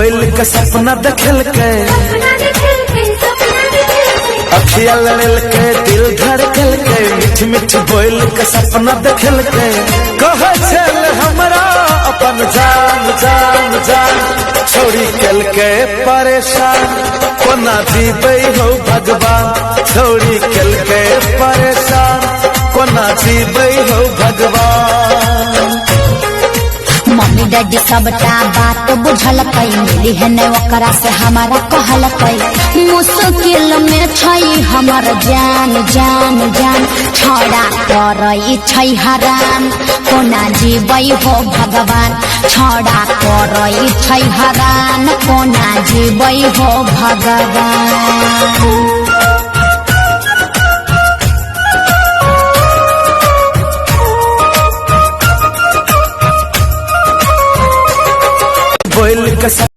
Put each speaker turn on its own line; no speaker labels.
बोल के सपना देखल के अखिया लड़ल के दिल धड़कल के मीठ मीठ बोल के सपना देखल के कहे चल हमरा अपन जान जान जान छोड़ी कल के परेशान कोना जीवे हो भगवान छोड़ी कल के परेशान कोना जीवे हो भगवान।
मम्मी डैडी सबटा बात बुझल कई मिली है न ओकरा से हमारा कहल कई मुश्किल में छई हमर जान जान जान छड़ा करई छई हरान कोना जीवै हो भगवान छड़ा करई छई हरान कोना जीवै हो भगवान।
बोल के